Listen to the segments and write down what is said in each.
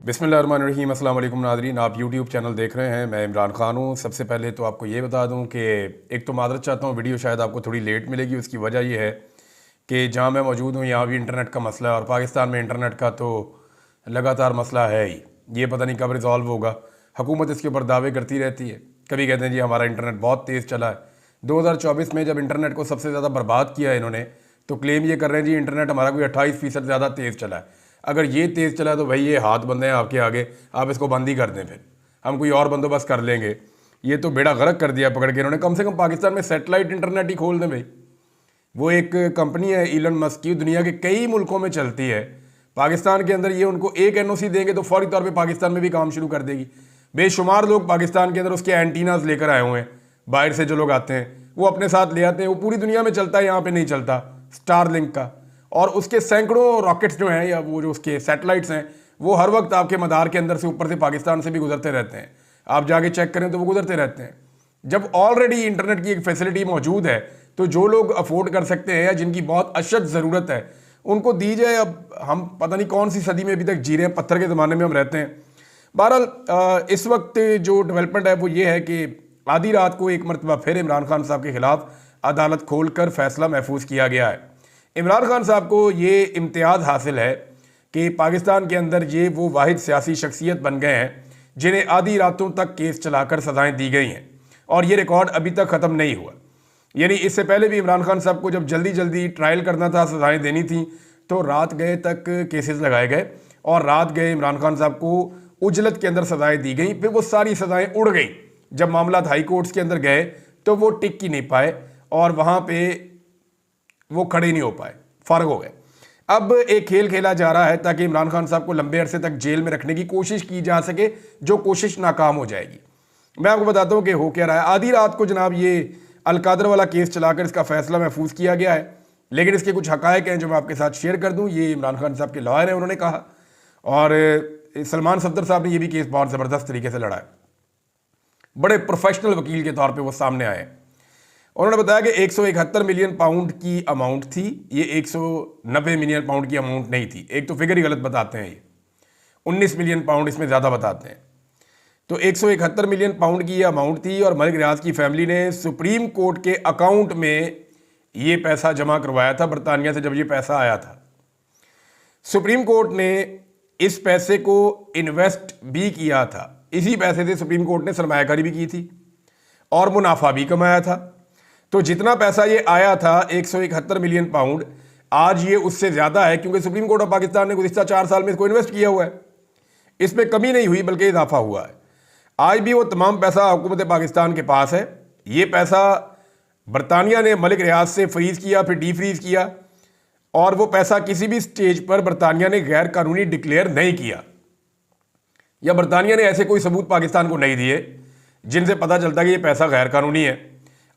बिस्मिल्लाहिर्रहमानिर्रहीम। अस्सलाम वालेकुम नाज़रीन, आप यूट्यूब चैनल देख रहे हैं। मैं इमरान खान हूँ। सबसे पहले तो आपको ये बता दूँ कि एक तो माज़रत चाहता हूँ, वीडियो शायद आपको थोड़ी लेट मिलेगी। उसकी वजह ये है कि जहाँ मैं मौजूद हूँ यहाँ भी इंटरनेट का मसला है और पाकिस्तान में इंटरनेट का तो लगातार मसला है ही। ये पता नहीं कब रिज़ॉल्व होगा। हुकूमत इसके ऊपर दावे करती रहती है, कभी कहते हैं जी हमारा इंटरनेट बहुत तेज़ चला है। 2024 में जब इंटरनेट को सबसे ज़्यादा बर्बाद किया है इन्होंने, तो क्लेम ये कर रहे हैं जी इंटरनेट हमारा कोई 28% ज़्यादा तेज़ चला है। अगर ये तेज़ चला है तो भाई ये हाथ बंदे हैं आपके आगे, आप इसको बंद ही कर दें, फिर हम कोई और बंदोबस्त कर लेंगे। ये तो बेड़ा गर्क कर दिया पकड़ के इन्होंने। कम से कम पाकिस्तान में सेटेलाइट इंटरनेट ही खोल दें भाई। वो एक कंपनी है इलन मस्क की, दुनिया के कई मुल्कों में चलती है। पाकिस्तान के अंदर ये उनको एक एनओसी देंगे तो फौरी तौर पे पाकिस्तान में भी काम शुरू कर देगी। बेशुमार लोग पाकिस्तान के अंदर उसके एंटीनाज लेकर आए हुए हैं, बाहर से जो लोग आते हैं वो अपने साथ ले आते हैं। वो पूरी दुनिया में चलता है, यहाँ पे नहीं चलता स्टारलिंक का। और उसके सैकड़ों रॉकेट्स जो हैं या वो जो उसके सैटेलाइट्स हैं वो हर वक्त आपके मदार के अंदर से ऊपर से पाकिस्तान से भी गुजरते रहते हैं। आप जाके चेक करें तो वो गुजरते रहते हैं। जब ऑलरेडी इंटरनेट की एक फैसिलिटी मौजूद है तो जो लोग अफोर्ड कर सकते हैं या जिनकी बहुत अशद ज़रूरत है उनको दी जाए। अब हम पता नहीं कौन सी सदी में अभी तक जी रहे हैं, पत्थर के ज़माने में हम रहते हैं। बहरहाल इस वक्त जो डेवलपमेंट है वो ये है कि आधी रात को एक मरतबा फिर इमरान खान साहब के खिलाफ अदालत खोलकर फैसला महफूज किया गया है। इमरान खान साहब को ये इम्तियाज़ हासिल है कि पाकिस्तान के अंदर ये वो वाहिद सियासी शख्सियत बन गए हैं जिन्हें आधी रातों तक केस चलाकर सज़ाएं दी गई हैं और ये रिकॉर्ड अभी तक ख़त्म नहीं हुआ। यानी इससे पहले भी इमरान खान साहब को जब जल्दी जल्दी ट्रायल करना था, सज़ाएं देनी थी, तो रात गए तक केसेस लगाए गए और रात गए इमरान खान साहब को उजलत के अंदर सज़ाएं दी गई। फिर वो सारी सज़ाएं उड़ गई। जब मामला हाई कोर्ट्स के अंदर गए तो वो टिक ही नहीं पाए और वहाँ पे वो खड़े नहीं हो पाए, फ़ारग हो गए। अब एक खेल खेला जा रहा है ताकि इमरान खान साहब को लंबे अरसे तक जेल में रखने की कोशिश की जा सके, जो कोशिश नाकाम हो जाएगी। मैं आपको बताता हूँ कि हो क्या रहा है। आधी रात को जनाब ये अलकादर वाला केस चलाकर इसका फैसला महफूज किया गया है, लेकिन इसके कुछ हकायक हैं जो मैं आपके साथ शेयर कर दूँ। ये इमरान खान साहब के लॉयर हैं, उन्होंने कहा, और सलमान सफदर साहब ने ये भी केस बहुत ज़बरदस्त तरीके से लड़ा है। बड़े प्रोफेशनल वकील के तौर पे वो सामने आए। उन्होंने बताया कि 171 मिलियन पाउंड की अमाउंट थी, ये 190 मिलियन पाउंड की अमाउंट नहीं थी। एक तो फिगर ही गलत बताते हैं, ये 19 मिलियन पाउंड इसमें ज़्यादा बताते हैं। तो 171 मिलियन पाउंड की ये अमाउंट थी और मलिक रियाज की फैमिली ने सुप्रीम कोर्ट के अकाउंट में ये पैसा जमा करवाया था बरतानिया से। जब ये पैसा आया था, सुप्रीम कोर्ट ने इस पैसे को इन्वेस्ट भी किया था। इसी पैसे से सुप्रीम कोर्ट ने सरमायाकारी भी की थी और मुनाफा भी कमाया था। तो जितना पैसा ये आया था 171 मिलियन पाउंड, आज ये उससे ज़्यादा है, क्योंकि सुप्रीम कोर्ट ऑफ पाकिस्तान ने गुज़िश्ता 4 साल में इसको इन्वेस्ट किया हुआ है। इसमें कमी नहीं हुई बल्कि इजाफा हुआ है। आज भी वो तमाम पैसा हुकूमत पाकिस्तान के पास है। ये पैसा बरतानिया ने मलिक रियाज से फ्रीज़ किया, फिर डी फ्रीज़ किया, और वो पैसा किसी भी स्टेज पर बरतानिया ने गैर कानूनी डिक्लेयर नहीं किया या बरतानिया ने ऐसे कोई सबूत पाकिस्तान को नहीं दिए जिनसे पता चलता कि ये पैसा गैर कानूनी है।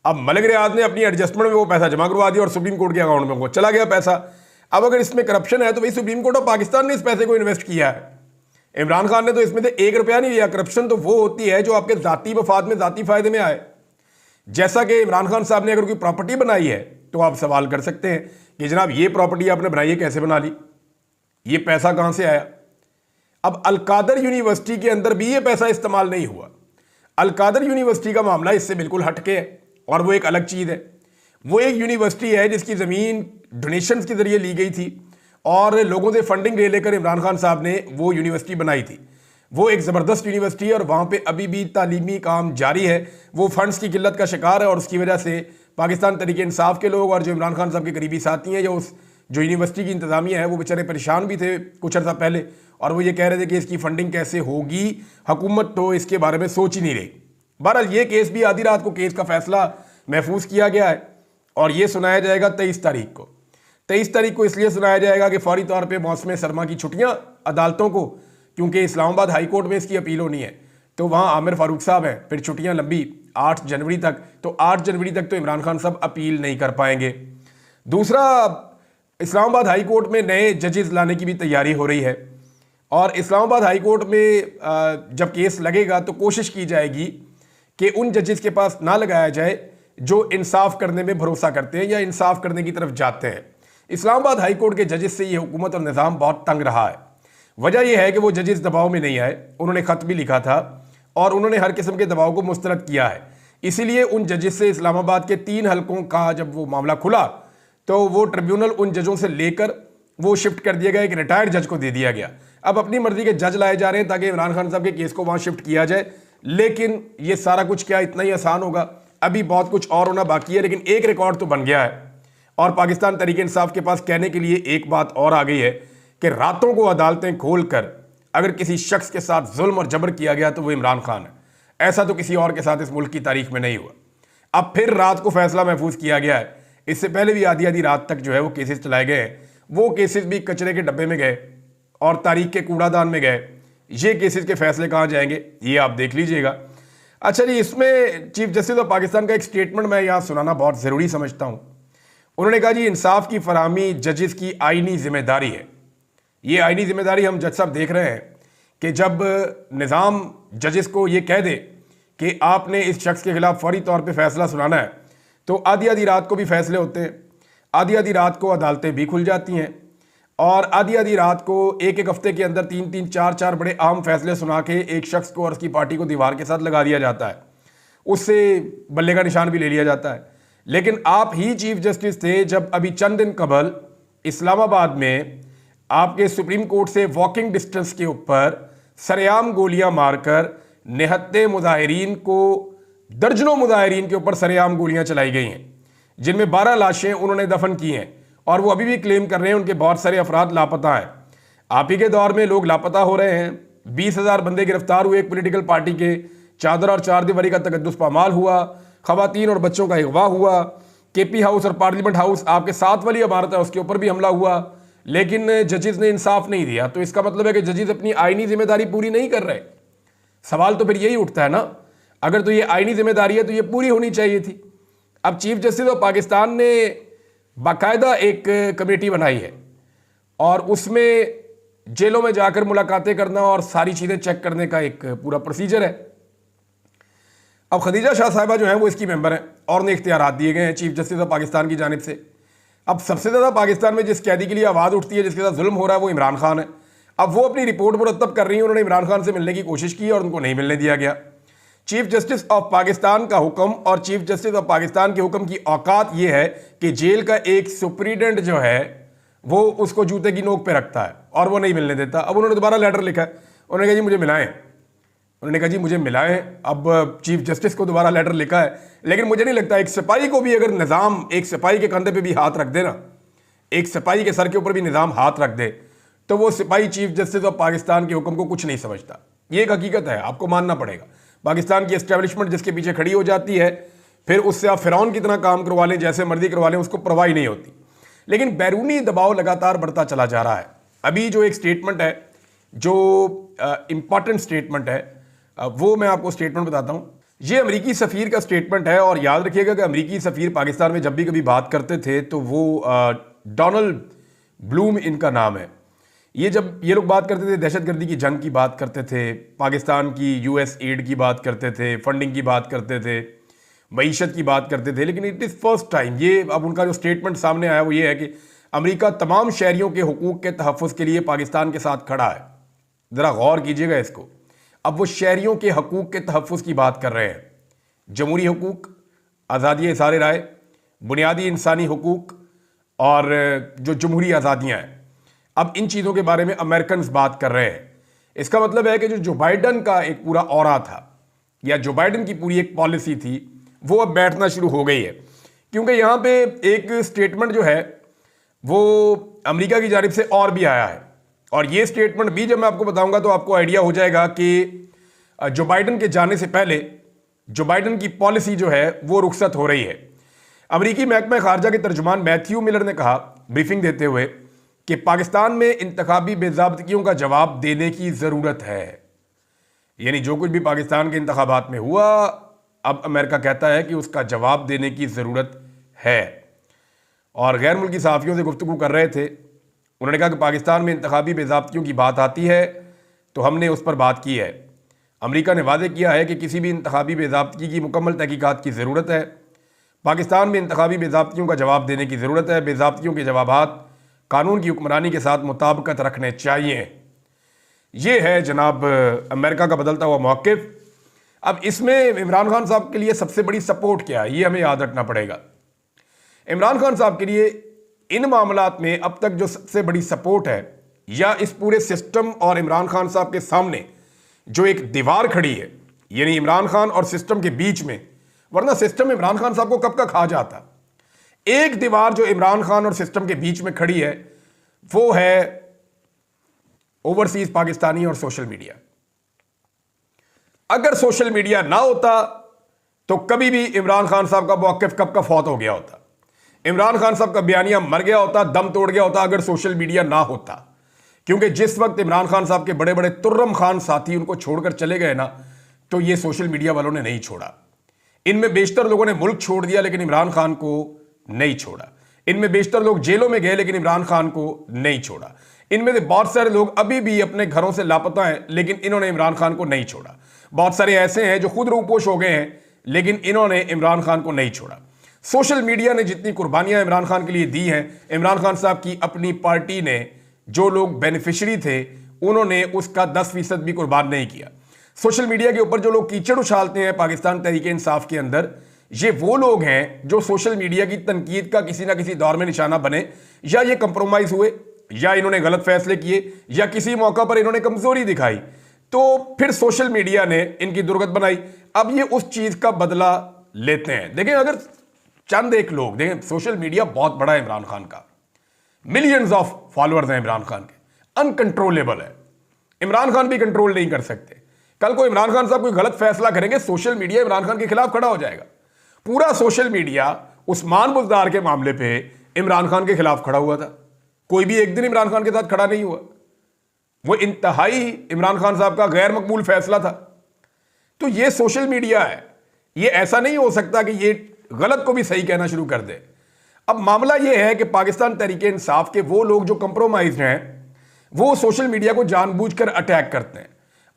अब मलिक रियाज ने अपनी एडजस्टमेंट में वो पैसा जमा करवा दिया और सुप्रीम कोर्ट के अकाउंट में वो चला गया पैसा। अब अगर इसमें करप्शन है तो भाई सुप्रीम कोर्ट ऑफ पाकिस्तान ने इस पैसे को इन्वेस्ट किया है। इमरान खान ने तो इसमें से 1 रुपया नहीं लिया। करप्शन तो वो होती है जो आपके ज़ाती मफाद में, ज़ाती फ़ायदे में आए। जैसा कि इमरान खान साहब ने अगर कोई प्रॉपर्टी बनाई है तो आप सवाल कर सकते हैं कि जनाब ये प्रॉपर्टी आपने बनाई है, कैसे बना ली, ये पैसा कहाँ से आया। अब अलकादर यूनिवर्सिटी के अंदर भी ये पैसा इस्तेमाल नहीं हुआ। अलकादर यूनिवर्सिटी का मामला इससे बिल्कुल हटके है और वो एक अलग चीज़ है। वो एक यूनिवर्सिटी है जिसकी ज़मीन डोनेशंस के ज़रिए ली गई थी और लोगों से फंडिंग ले लेकर इमरान खान साहब ने वो यूनिवर्सिटी बनाई थी। वो एक ज़बरदस्त यूनिवर्सिटी है और वहाँ पे अभी भी तालीमी काम जारी है। वो फंड्स की किल्लत का शिकार है और उसकी वजह से पाकिस्तान तहरीक इंसाफ के लोग और जो इमरान खान साहब के करीबी साथी हैं, जो यूनिवर्सिटी की इंतज़ामिया है, वो बेचारे परेशान भी थे कुछ अर्सा पहले, और वो ये कह रहे थे कि इसकी फंडिंग कैसे होगी, हुकूमत तो इसके बारे में सोच ही नहीं रही। बहरहाल ये केस भी आधी रात को केस का फैसला महफूज किया गया है और ये सुनाया जाएगा 23 तारीख को। 23 तारीख को इसलिए सुनाया जाएगा कि फौरी तौर पे मौसम सरमा की छुट्टियां अदालतों को, क्योंकि इस्लामाबाद हाई कोर्ट में इसकी अपील होनी है, तो वहाँ आमिर फारूक साहब हैं, फिर छुट्टियां लंबी 8 जनवरी तक। तो 8 जनवरी तक तो इमरान खान साहब अपील नहीं कर पाएंगे। दूसरा, इस्लामाबाद हाई कोर्ट में नए जजेस लाने की भी तैयारी हो रही है और इस्लामाबाद हाई कोर्ट में जब केस लगेगा तो कोशिश की जाएगी कि उन जजेस के पास ना लगाया जाए जो इंसाफ करने में भरोसा करते हैं या इंसाफ करने की तरफ जाते हैं। इस्लामाबाद हाई कोर्ट के जजेस से ये हुकूमत और निज़ाम बहुत तंग रहा है। वजह यह है कि वो जजेस दबाव में नहीं आए, उन्होंने ख़त भी लिखा था और उन्होंने हर किस्म के दबाव को मुस्तरद किया है। इसीलिए उन जजेस से इस्लामाबाद के 3 हलकों का जब वो मामला खुला तो वो ट्रिब्यूनल उन जजों से लेकर वो शिफ्ट कर दिया गया, एक रिटायर्ड जज को दे दिया गया। अब अपनी मर्जी के जज लाए जा रहे हैं ताकि इमरान खान साहब के केस को वहाँ शिफ्ट किया जाए। लेकिन ये सारा कुछ क्या इतना ही आसान होगा? अभी बहुत कुछ और होना बाकी है, लेकिन एक रिकॉर्ड तो बन गया है। और पाकिस्तान तहरीक इंसाफ के पास कहने के लिए एक बात और आ गई है कि रातों को अदालतें खोलकर अगर किसी शख्स के साथ जुल्म और जबर किया गया तो वो इमरान खान है। ऐसा तो किसी और के साथ इस मुल्क की तारीख में नहीं हुआ। अब फिर रात को फैसला महफूज किया गया है। इससे पहले भी आधी आधी रात तक जो है वो केसेस चलाए गए हैं। वो केसेस भी कचरे के डब्बे में गए और तारीख के कूड़ादान में गए। ये केसेस के फैसले कहाँ जाएंगे ये आप देख लीजिएगा। अच्छा जी, इसमें चीफ जस्टिस ऑफ पाकिस्तान का एक स्टेटमेंट मैं यहाँ सुनाना बहुत ज़रूरी समझता हूँ। उन्होंने कहा जी, इंसाफ की फराहमी जजेस की आईनी जिम्मेदारी है। ये आईनी जिम्मेदारी हम जज साहब देख रहे हैं कि जब निज़ाम जजेस को ये कह दे कि आपने इस शख्स के खिलाफ फौरी तौर पे फैसला सुनाना है तो आधी आधी रात को भी फैसले होते हैं, आधी आधी रात को अदालतें भी खुल जाती हैं और आधी आधी रात को एक एक हफ्ते के अंदर 3-3, 4-4 बड़े अहम फैसले सुना के एक शख्स को और उसकी पार्टी को दीवार के साथ लगा दिया जाता है, उससे बल्ले का निशान भी ले लिया जाता है। लेकिन आप ही चीफ जस्टिस थे जब अभी चंद दिन कबल इस्लामाबाद में आपके सुप्रीम कोर्ट से वॉकिंग डिस्टेंस के ऊपर सरेआम गोलियां मारकर निहत्ते मुजाहिरीन को, दर्जनों मुजाहिरीन के ऊपर सरेआम गोलियां चलाई गई हैं, जिनमें 12 लाशें उन्होंने दफन की हैं और वो अभी भी क्लेम कर रहे हैं उनके बहुत सारे अफराद लापता हैं। आप ही के दौर में लोग लापता हो रहे हैं। 20,000 बंदे गिरफ्तार हुए एक पोलिटिकल पार्टी के, चादर और चारदीवारी का तकद्दुस पामाल हुआ, खवातीन और बच्चों का अगवा हुआ, केपी हाउस और पार्लियामेंट हाउस आपके साथ वाली इमारत है उसके ऊपर भी हमला हुआ, लेकिन जजेस ने इंसाफ नहीं दिया। तो इसका मतलब है कि जजेस अपनी आईनी जिम्मेदारी पूरी नहीं कर रहे। सवाल तो फिर यही उठता है ना, अगर तो ये आईनी जिम्मेदारी है तो ये पूरी होनी चाहिए थी। अब चीफ जस्टिस ऑफ पाकिस्तान ने बाकायदा एक कमेटी बनाई है और उसमें जेलों में जाकर मुलाकातें करना और सारी चीज़ें चेक करने का एक पूरा प्रोसीजर है। अब खदीजा शाह साहिबा जो है वो इसकी मेंबर हैं और उन्हें इख्तियारात दिए गए हैं चीफ जस्टिस ऑफ पाकिस्तान की जानिब से। अब सबसे ज़्यादा पाकिस्तान में जिस कैदी के लिए आवाज़ उठती है, जिसके साथ जुल्म हो रहा है, वो इमरान खान है। अब वो अपनी रिपोर्ट मुरतब कर रही हैं। उन्होंने इमरान खान से मिलने की कोशिश की और उनको नहीं मिलने दिया गया। चीफ जस्टिस ऑफ पाकिस्तान का हुक्म और चीफ जस्टिस ऑफ पाकिस्तान के हुक्म की औकात ये है कि जेल का एक सुप्रीडेंट जो है वो उसको जूते की नोक पे रखता है और वो नहीं मिलने देता। अब उन्होंने दोबारा लेटर लिखा है, उन्होंने कहा जी मुझे मिलाएं। उन्होंने कहा जी मुझे मिलाएं। अब चीफ जस्टिस को दोबारा लेटर लिखा है, लेकिन मुझे नहीं लगता एक सिपाही को भी अगर निज़ाम एक सिपाही के कंधे पे भी हाथ रख दे ना, एक सिपाही के सर के ऊपर भी निज़ाम हाथ रख दे तो वो सिपाही चीफ जस्टिस ऑफ पाकिस्तान के हुक्म को कुछ नहीं समझता। ये एक हकीकत है, आपको मानना पड़ेगा। पाकिस्तान की एस्टेब्लिशमेंट जिसके पीछे खड़ी हो जाती है, फिर उससे आप फिरौन की तरह काम करवा लें, जैसे मर्जी करवा लें, उसको परवाह ही नहीं होती। लेकिन बैरूनी दबाव लगातार बढ़ता चला जा रहा है। अभी जो एक स्टेटमेंट है, जो इंपॉर्टेंट स्टेटमेंट है, वो मैं आपको स्टेटमेंट बताता हूँ। ये अमेरिकी सफ़ीर का स्टेटमेंट है और याद रखिएगा कि अमेरिकी सफ़ीर पाकिस्तान में जब भी कभी बात करते थे तो वो डोनाल्ड ब्लूम इनका नाम है। ये जब ये लोग बात करते थे दहशतगर्दी की जंग की बात करते थे, पाकिस्तान की यूएस एड की बात करते थे, फंडिंग की बात करते थे, मईशत की बात करते थे। लेकिन इट इज़ फर्स्ट टाइम ये अब उनका जो स्टेटमेंट सामने आया वो ये है कि अमेरिका तमाम शहरियों के हुकूक के तहफ़्फ़ुज़ के लिए पाकिस्तान के साथ खड़ा है। ज़रा गौर कीजिएगा इसको। अब वो शहरियों के हकूक़ के तहफ़्फ़ुज़ की बात कर रहे हैं। जमहूरी हुकूक, आज़ादी इज़हार राय, बुनियादी इंसानी हुकूक और जो जमहूरी आज़ादियाँ हैं, अब इन चीज़ों के बारे में अमेरिकन बात कर रहे हैं। इसका मतलब है कि जो बाइडन का एक पूरा ऑरा था या जो बाइडन की पूरी एक पॉलिसी थी वो अब बैठना शुरू हो गई है, क्योंकि यहाँ पे एक स्टेटमेंट जो है वो अमेरिका की जानिब से और भी आया है। और ये स्टेटमेंट भी जब मैं आपको बताऊंगा तो आपको आइडिया हो जाएगा कि जो बाइडन के जाने से पहले जो बाइडन की पॉलिसी जो है वो रुखसत हो रही है। अमेरिकी महकमा खारजा के तर्जुमान मैथ्यू मिलर ने कहा ब्रीफिंग देते हुए कि पाकिस्तान में इंतखाबी बेज़ाब्तियों का जवाब देने की ज़रूरत है। यानी जो कुछ भी पाकिस्तान के इंतखाबात में हुआ, अब अमेरिका कहता है कि उसका जवाब देने की ज़रूरत है। और गैर मुल्की सहाफ़ियों से गुफ्तगू कर रहे थे, उन्होंने कहा कि पाकिस्तान में इंतखाबी बेज़ाब्तियों की बात आती है तो हमने उस पर बात की है। अमेरिका ने वादे किया है कि किसी भी इंतखाबी बेज़ाब्ती की मुकम्मल तहकीकात की ज़रूरत है। पाकिस्तान में इंतखाबी बेज़ाब्तियों का जवाब देने की ज़रूरत है। बेज़ाब्तियों के जवाबात कानून की हुक्मरानी के साथ मुताबिकत रखने चाहिए। ये है जनाब अमेरिका का बदलता हुआ मौक़िफ़। अब इसमें इमरान खान साहब के लिए सबसे बड़ी सपोर्ट क्या है, ये हमें याद रखना पड़ेगा। इमरान खान साहब के लिए इन मामलात में अब तक जो सबसे बड़ी सपोर्ट है, या इस पूरे सिस्टम और इमरान खान साहब के सामने जो एक दीवार खड़ी है, यानी इमरान खान और सिस्टम के बीच में, वरना सिस्टम इमरान खान साहब को कब का खा जाता। एक दीवार जो इमरान खान और सिस्टम के बीच में खड़ी है वो है ओवरसीज पाकिस्तानी और सोशल मीडिया। अगर सोशल मीडिया ना होता तो कभी भी इमरान खान साहब का मौक़िफ़ कब का फौत हो गया होता, इमरान खान साहब का बयानिया मर गया होता, दम तोड़ गया होता, अगर सोशल मीडिया ना होता। क्योंकि जिस वक्त इमरान खान साहब के बड़े बड़े तुर्रम खान साथी उनको छोड़कर चले गए ना, तो ये सोशल मीडिया वालों ने नहीं छोड़ा। इनमें बेशतर लोगों ने मुल्क छोड़ दिया लेकिन इमरान खान को नहीं छोड़ा। इनमें बेशतर लोग जेलों में गए लेकिन इमरान खान को नहीं छोड़ा। इनमें से बहुत सारे लोग अभी भी अपने घरों से लापता हैं लेकिन इन्होंने इमरान खान को नहीं छोड़ा। बहुत सारे ऐसे हैं जो खुद रूपोश हो गए हैं लेकिन इन्होंने इमरान खान को नहीं छोड़ा। सोशल मीडिया ने जितनी कुर्बानियां इमरान खान के लिए दी हैं, इमरान खान साहब की अपनी पार्टी ने जो लोग बेनिफिशरी थे उन्होंने उसका 10% भी कुर्बान नहीं किया। सोशल मीडिया के ऊपर जो लोग कीचड़ उछालते हैं पाकिस्तान तहरीक-ए-इंसाफ के अंदर, ये वो लोग हैं जो सोशल मीडिया की तनकीद का किसी ना किसी दौर में निशाना बने, या ये कंप्रोमाइज हुए, या इन्होंने गलत फैसले किए, या किसी मौका पर इन्होंने कमजोरी दिखाई, तो फिर सोशल मीडिया ने इनकी दुर्गत बनाई। अब ये उस चीज का बदला लेते हैं। देखें, अगर चंद एक लोग देखें, सोशल मीडिया बहुत बड़ा है इमरान खान का, मिलियंस ऑफ फॉलोअर्स हैं इमरान खान के, अनकंट्रोलेबल है, इमरान खान भी कंट्रोल नहीं कर सकते। कल को इमरान खान साहब कोई गलत फैसला करेंगे, सोशल मीडिया इमरान खान के खिलाफ खड़ा हो जाएगा। पूरा सोशल मीडिया उस्मान बुज़दार के मामले पे इमरान खान के खिलाफ खड़ा हुआ था, कोई भी एक दिन इमरान खान के साथ खड़ा नहीं हुआ। वो इंतहाई इमरान खान साहब का गैर मकबूल फैसला था। तो ये सोशल मीडिया है, ये ऐसा नहीं हो सकता कि ये गलत को भी सही कहना शुरू कर दे। अब मामला ये है कि पाकिस्तान तहरीक-ए-इंसाफ के वो लोग जो कंप्रोमाइज हैं वो सोशल मीडिया को जानबूझकर अटैक करते हैं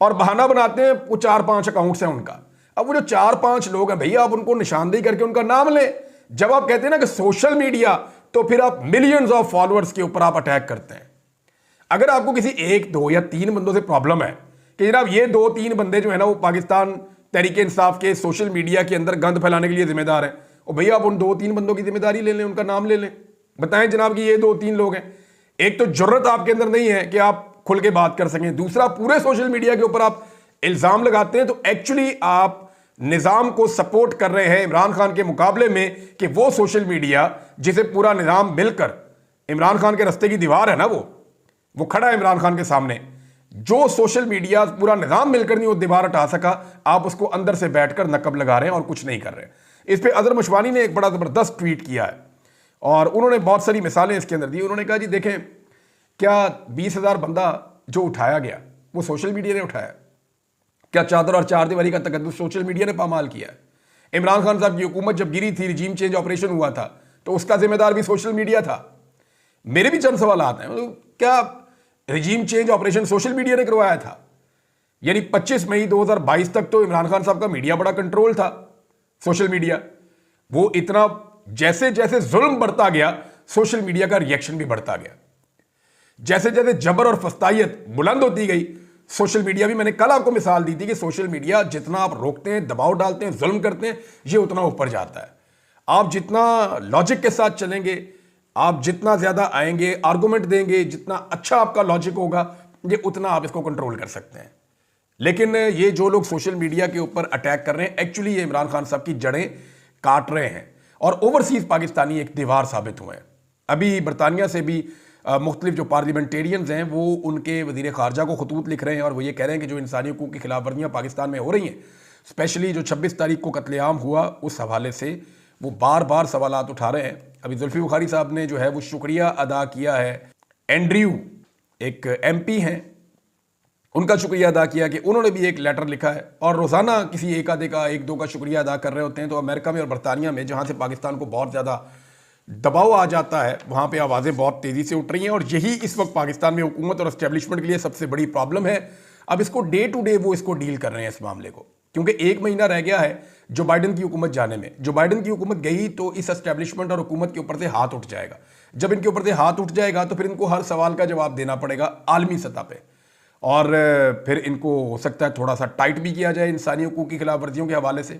और बहाना बनाते हैं वो 4-5 अकाउंट्स हैं उनका। अब वो जो 4-5 लोग हैं भैया, आप उनको निशानदेही करके उनका नाम लें। जब आप कहते हैं ना कि सोशल मीडिया, तो फिर आप मिलियंस ऑफ फॉलोअर्स के ऊपर आप अटैक करते हैं। अगर आपको किसी 1, 2 या 3 बंदों से प्रॉब्लम है कि जनाब ये 2-3 बंदे जो है ना वो पाकिस्तान तहरीक-ए-इंसाफ के सोशल मीडिया के अंदर गंद फैलाने के लिए जिम्मेदार हैं, और भैया आप उन 2-3 बंदों की जिम्मेदारी ले लें, उनका नाम ले लें, बताएं जनाब कि ये 2-3 लोग हैं। एक तो जुर्रत आपके अंदर नहीं है कि आप खुल के बात कर सकें, दूसरा पूरे सोशल मीडिया के ऊपर आप इल्जाम लगाते हैं, तो एक्चुअली आप निजाम को सपोर्ट कर रहे हैं इमरान खान के मुकाबले में कि वो सोशल मीडिया जिसे पूरा निजाम मिलकर इमरान खान के रास्ते की दीवार है ना, वो खड़ा है इमरान खान के सामने। जो सोशल मीडिया पूरा निजाम मिलकर नहीं वो दीवार हटा सका, आप उसको अंदर से बैठकर नकब लगा रहे हैं और कुछ नहीं कर रहे। इस पे अजहर मशवानी ने एक बड़ा जबरदस्त ट्वीट किया है और उन्होंने बहुत सारी मिसालें इसके अंदर दी। उन्होंने कहा जी देखें, क्या 20,000 बंदा जो उठाया गया वो सोशल मीडिया ने उठाया? क्या चादर और चार दीवारी का तकद्दुस सोशल मीडिया ने पामाल किया है? इमरान खान साहब की हुकूमत जब गिरी थी, रिजीम चेंज ऑपरेशन हुआ था, तो उसका जिम्मेदार भी सोशल मीडिया था। मेरे भी चंद सवाल आते हैं, क्या regime change operation social media ने करवाया था? यानी 25 मई 2022 तक तो इमरान खान साहब का मीडिया बड़ा कंट्रोल था, सोशल मीडिया। वो इतना जैसे जैसे जुल्म बढ़ता गया, सोशल मीडिया का रिएक्शन भी बढ़ता गया। जैसे जैसे जबर और फस्तायत बुलंद होती गई, सोशल मीडिया भी, मैंने कल आपको मिसाल दी थी कि सोशल मीडिया जितना आप रोकते हैं, दबाव डालते हैं, जुल्म करते हैं, ये उतना ऊपर जाता है। आप जितना लॉजिक के साथ चलेंगे, आप जितना ज्यादा आएंगे, आर्गुमेंट देंगे, जितना अच्छा आपका लॉजिक होगा, ये उतना आप इसको कंट्रोल कर सकते हैं। लेकिन ये जो लोग सोशल मीडिया के ऊपर अटैक कर रहे हैं, एक्चुअली ये इमरान खान साहब की जड़ें काट रहे हैं और ओवरसीज पाकिस्तानी एक दीवार साबित हुए हैं। अभी बरतानिया से भी मुख्तलिफ जो पार्लियामेंटेरियंस हैं वो उनके वज़ीर ख़ारजा को खतूत लिख रहे हैं और वो ये कह रहे हैं कि जो इंसानी हकूक़ की खिलाफ वर्जियाँ पाकिस्तान में हो रही हैं, स्पेशली जो 26 तारीख को कत्लेआम हुआ, उस हवाले से वो बार बार सवालात उठा रहे हैं। अभी जुल्फ़ी बुखारी साहब ने जो है वो शुक्रिया अदा किया है, एंड्रयू एक MP हैं, उनका शुक्रिया अदा किया कि उन्होंने भी एक लेटर लिखा है, और रोज़ाना किसी एक आधे का, एक दो का शुक्रिया अदा कर रहे होते हैं। तो अमेरिका में और बरतानिया में, जहाँ से पाकिस्तान को बहुत ज़्यादा दबाव आ जाता है, वहाँ पे आवाज़ें बहुत तेज़ी से उठ रही हैं, और यही इस वक्त पाकिस्तान में हुकूमत और एस्टेब्लिशमेंट के लिए सबसे बड़ी प्रॉब्लम है। अब इसको डे टू डे वो इसको डील कर रहे हैं इस मामले को, क्योंकि 1 महीना रह गया है जो बाइडन की हुकूमत जाने में। जो बाइडन की हुकूमत गई तो इस एस्टेब्लिशमेंट और हुकूमत के ऊपर से हाथ उठ जाएगा। जब इनके ऊपर से हाथ उठ जाएगा तो फिर इनको हर सवाल का जवाब देना पड़ेगा आलमी सतह पे, और फिर इनको हो सकता है थोड़ा सा टाइट भी किया जाए इंसानी हकूक़ की खिलाफ वर्जियों के हवाले से।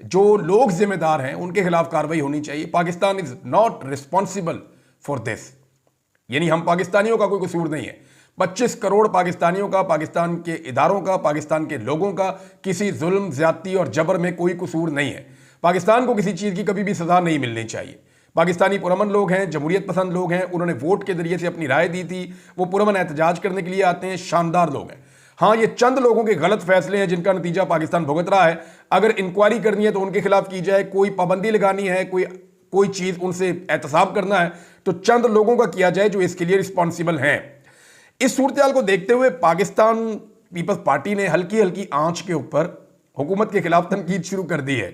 जो लोग जिम्मेदार हैं उनके खिलाफ कार्रवाई होनी चाहिए। Pakistan is not responsible for this, यानी हम पाकिस्तानियों का कोई कसूर नहीं है। 25 करोड़ पाकिस्तानियों का, पाकिस्तान के इदारों का, पाकिस्तान के लोगों का किसी जुल्म, ज्यादती और जबर में कोई कसूर नहीं है। पाकिस्तान को किसी चीज़ की कभी भी सज़ा नहीं मिलनी चाहिए। पाकिस्तानी पुरअमन लोग हैं, जमहूरियत पसंद लोग हैं, उन्होंने वोट के जरिए से अपनी राय दी थी, वो पुरअमन एहतजाज करने के लिए आते हैं, शानदार लोग हैं। हाँ, ये चंद लोगों के गलत फैसले हैं जिनका नतीजा पाकिस्तान भुगत रहा है। अगर इंक्वायरी करनी है तो उनके खिलाफ की जाए, कोई पाबंदी लगानी है, कोई चीज़ उनसे एहतसाब करना है तो चंद लोगों का किया जाए जो इसके लिए रिस्पॉन्सिबल हैं। इस सूरत को देखते हुए पाकिस्तान पीपल्स पार्टी ने हल्की हल्की आंच के ऊपर हुकूमत के खिलाफ तनकीद शुरू कर दी है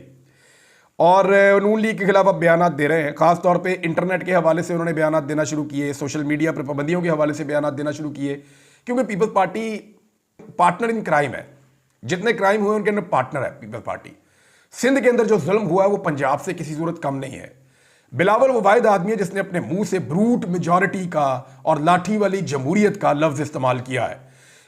और नून लीग के खिलाफ अब बयानात दे रहे हैं। खासतौर पे इंटरनेट के हवाले से उन्होंने बयानात देना शुरू किए, सोशल मीडिया पर पाबंदियों के हवाले से बयानात देना शुरू किए, क्योंकि people's party partner in crime है। जितने क्राइम हुए उनके अंदर पार्टनर है पीपल्स पार्टी। सिंध के अंदर जो जुल्म हुआ है वो पंजाब से किसी सूरत कम नहीं है। बिलावल वो वाहिद आदमी है जिसने अपने मुंह से ब्रूट मेजॉरिटी का और लाठी वाली जमहूरियत का लफ्ज इस्तेमाल किया है।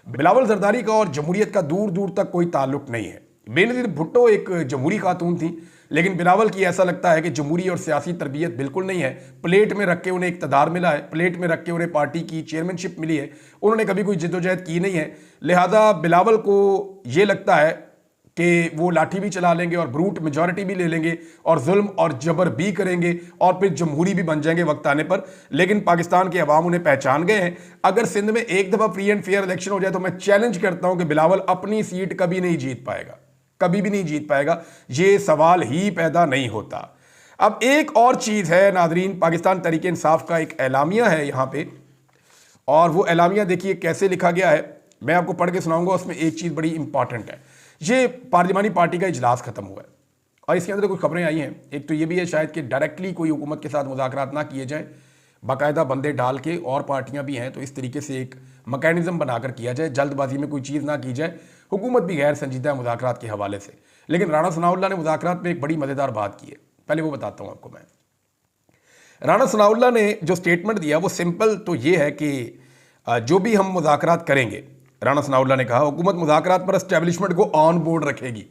बिलावल जरदारी का और जमहूरियत का दूर दूर तक कोई ताल्लुक नहीं है। बेनज़ीर भुट्टो एक जमहूरी खातून थी, लेकिन बिलावल की ऐसा लगता है कि जमहूरी और सियासी तरबियत बिल्कुल नहीं है। प्लेट में रख के उन्हें इक़्तिदार मिला है, प्लेट में रख के उन्हें पार्टी की चेयरमैनशिप मिली है, उन्होंने कभी कोई जिद्दोजहद की नहीं है। लिहाजा बिलावल को ये लगता है कि वो लाठी भी चला लेंगे और ब्रूट मेजॉरिटी भी ले लेंगे और जुल्म और जबर भी करेंगे और फिर जमहूरी भी बन जाएंगे वक्त आने पर। लेकिन पाकिस्तान के अवाम उन्हें पहचान गए हैं। अगर सिंध में एक दफ़ा फ्री एंड फेयर इलेक्शन हो जाए तो मैं चैलेंज करता हूं कि बिलावल अपनी सीट कभी नहीं जीत पाएगा, कभी भी नहीं जीत पाएगा। ये सवाल ही पैदा नहीं होता। अब एक और चीज़ है नाजरीन, पाकिस्तान तहरीक इंसाफ का एक एलामिया है यहाँ पे, और वो एलामिया देखिए कैसे लिखा गया है, मैं आपको पढ़ के सुनाऊंगा। उसमें एक चीज़ बड़ी इंपॉर्टेंट है। ये पार्लिमानी पार्टी का इजलास खत्म हुआ है और इसके अंदर कुछ खबरें आई हैं। एक तो ये भी है शायद कि डायरेक्टली कोई हुकूमत के साथ मुज़ाकरात ना किए जाए, बाकायदा बंदे डाल के, और पार्टियां भी हैं तो इस तरीके से एक मैकेनिज्म बनाकर किया जाए, जल्दबाजी में कोई चीज़ ना की जाए। हुकूमत भी गैर संजीदा है मुज़ाकरात के हवाले से। लेकिन राणा सनाउल्लाह ने मुज़ाकरात में एक बड़ी मज़ेदार बात की है, पहले वो बताता हूँ आपको मैं। राणा सनाउल्लाह ने जो स्टेटमेंट दिया वो सिंपल तो ये है कि जो भी हम मुज़ाकरात करेंगे, राणा सनाउल्लाह ने कहा हुकूमत मुज़ाकरात पर एस्टेब्लिशमेंट को ऑन बोर्ड रखेगी।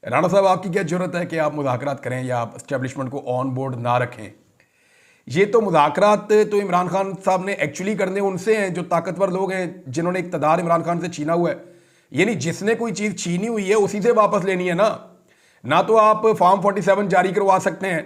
राणा साहब, आपकी क्या जरूरत है कि आप मुज़ाकरात करें या आप एस्टेब्लिशमेंट को ऑन बोर्ड ना रखें? ये तो मुज़ाकरात तो इमरान खान साहब ने एक्चुअली करने उनसे हैं जो ताकतवर लोग हैं, जिन्होंने इक़्तिदार इमरान खान से छीना हुआ है। यानी जिसने कोई चीज़ छीनी हुई है उसी से वापस लेनी है ना तो आप फॉर्म 47 जारी करवा सकते हैं,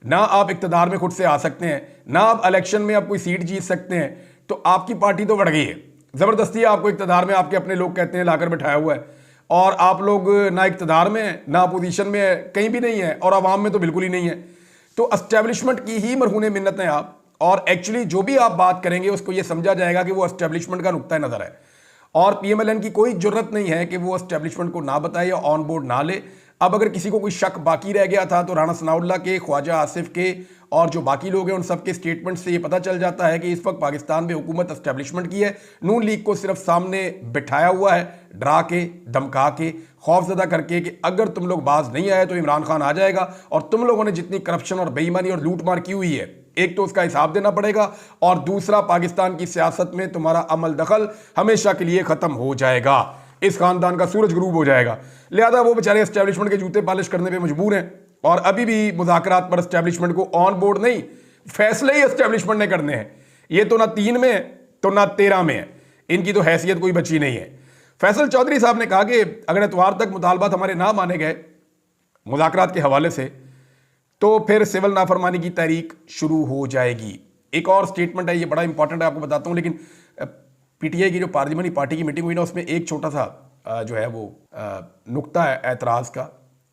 ना आप इक़्तिदार में खुद से आ सकते हैं, ना आप इलेक्शन में आप कोई सीट जीत सकते हैं। तो आपकी पार्टी तो बढ़ गई है, ज़बरदस्ती आपको इक़्तिदार में आपके अपने लोग कहते हैं लाकर बैठाया हुआ है, और आप लोग ना इक़्तिदार में है, ना अपोजिशन में है, कहीं भी नहीं है, और आवाम में तो बिल्कुल ही नहीं है। तो एस्टेब्लिशमेंट की ही मरहूने मिन्नत हैं आप, और एक्चुअली जो भी आप बात करेंगे उसको ये समझा जाएगा कि वो एस्टेब्लिशमेंट का नुक्ता नज़र है। और पीएमएलएन की कोई जरूरत नहीं है कि वो एस्टेब्लिशमेंट को ना बताए या ऑन बोर्ड ना ले। अब अगर किसी को कोई शक बाकी रह गया था तो राणा सनाउल्लाह के, ख्वाजा आसिफ के और जो बाकी लोग हैं उन सबके स्टेटमेंट से ये पता चल जाता है कि इस वक्त पाकिस्तान में हुकूमत एस्टेब्लिशमेंट की है। नून लीग को सिर्फ सामने बिठाया हुआ है, डरा के, धमका के, खौफजदा करके कि अगर तुम लोग बाज नहीं आए तो इमरान खान आ जाएगा और तुम लोगों ने जितनी करप्शन और बेईमानी और लूटमार की हुई है, एक तो उसका हिसाब देना पड़ेगा, और दूसरा पाकिस्तान की सियासत में तुम्हारा अमल दखल हमेशा के लिए खत्म हो जाएगा, इस खानदान का सूरज गुरूब हो जाएगा। लिहाजा वो बेचारे एस्टेब्लिशमेंट के जूते पॉलिश करने पे मजबूर हैं, और अभी भी मुज़ाकरात पर एस्टेब्लिशमेंट को ऑन बोर्ड नहीं, फैसले ही एस्टेब्लिशमेंट ने करने हैं। ये तो ना 3 में है तो ना 13 में है, इनकी तो हैसियत कोई बची नहीं है। फैसल चौधरी साहब ने कहा कि अगर एतवार तक मुतालबात हमारे ना माने गए मुज़ाकरात के हवाले से तो फिर सिविल नाफरमानी की तहरीक शुरू हो जाएगी। एक और स्टेटमेंट है, ये बड़ा इंपॉर्टेंट है, आपको बताता हूँ। लेकिन पीटीआई की जो पार्लिमानी पार्टी की मीटिंग हुई ना, उसमें एक छोटा सा जो है वो नुक्ता है एतराज़ का,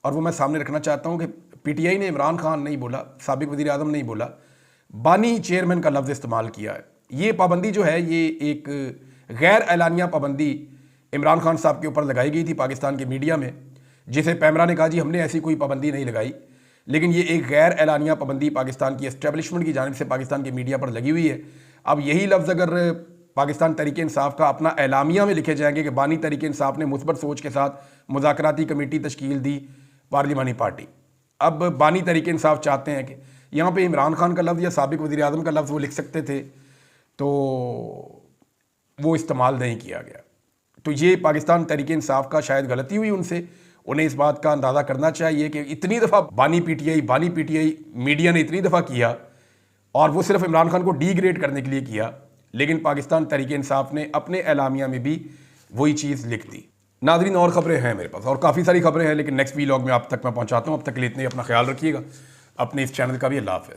और वो मैं सामने रखना चाहता हूँ कि पीटीआई ने इमरान खान नहीं बोला, साबिक वज़ीर आज़म नहीं बोला, बानी चेयरमैन का लफ्ज़ इस्तेमाल किया है। ये पाबंदी जो है ये एक गैर एलानिया पाबंदी इमरान खान साहब के ऊपर लगाई गई थी पाकिस्तान के मीडिया में, जिसे पैमरा ने कहा जी हमने ऐसी कोई पाबंदी नहीं लगाई, लेकिन ये एक गैर एलानिया पाबंदी पाकिस्तान की एस्टेब्लिशमेंट की जानिब से पाकिस्तान के मीडिया पर लगी हुई है। अब यही लफ्ज़ अगर पाकिस्तान तहरीक इंसाफ का अपना एलामिया में लिखे जाएंगे कि बानी तहरीक इंसाफ ने मुस्बत सोच के साथ मुज़ाकराती कमेटी तश्कील दी पार्लिमानी पार्टी। अब बानी तहरीक इंसाफ चाहते हैं कि यहाँ पे इमरान खान का लफ्ज़ या साबिक वज़ीर आज़म का लफ्ज़ वो लिख सकते थे, तो वो इस्तेमाल नहीं किया गया। तो ये पाकिस्तान तहरीक इंसाफ का शायद गलती हुई उनसे। उन्हें इस बात का अंदाज़ा करना चाहिए कि इतनी दफ़ा बानी पीटीआई मीडिया ने इतनी दफ़ा किया, और वो सिर्फ इमरान खान को डीग्रेड करने के लिए किया, लेकिन पाकिस्तान तहरीक इंसाफ ने अपने एलामिया में भी वही चीज़ लिख दी। नाज़रीन, और ख़बरें हैं मेरे पास, और काफ़ी सारी ख़बरें हैं, लेकिन नेक्स्ट वीलॉग में आप तक मैं पहुँचाता हूँ। अब तक के लिए इतने, अपना ख्याल रखिएगा, अपने इस चैनल का भी। अल्लाह हाफ़िज़।